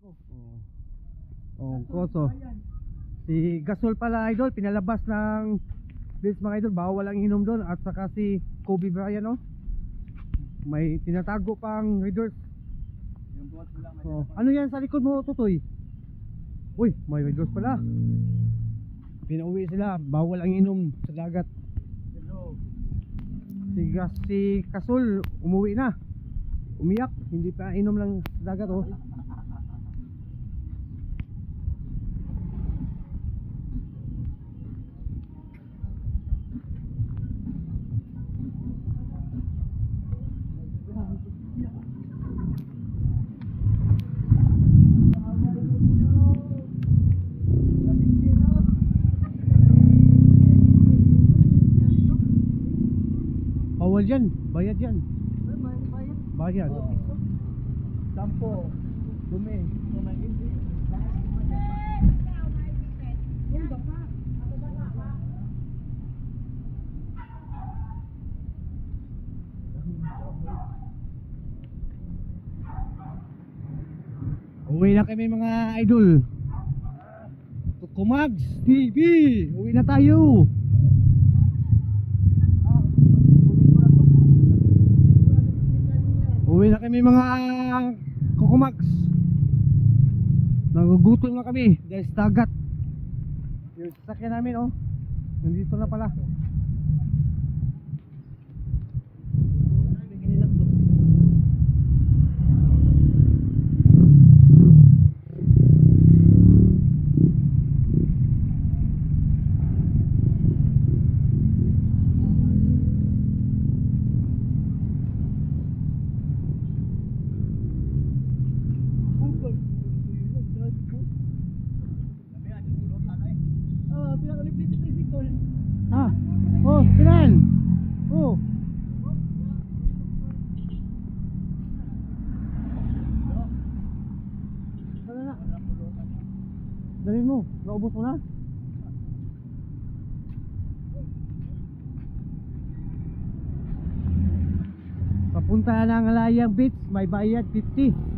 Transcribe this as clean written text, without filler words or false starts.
Oh. Oh, koso. Si Gasol pala idol, pinalabas ng Bills mga idol, bawal ang inom doon. At saka si Kobe Bryant, oh. May tinatago pang Raiders. Oh. Ano yan sa likod mo, Tutoy? Uy, may Raiders pala. Pinauwi sila, bawal ang inom sa dagat. Si Gasol umuwi na. Umiyak, hindi pa inom lang sa dagat, oh. Bawal yan, bayad yan. Bayad. Sampo, dumi. Uwi na kami mga idol. Kumags TV, uwi na tayo. Uwi na kami mga Kukumags. Nagugutom na kami dahil sa dagat. Yung sasakyan namin, oh, nandito na pala. Ah, oh, Pinan. Oh. Dali na. Dali mo, naubos mo na. Papunta na ng Alayang Beach, may bayad 50.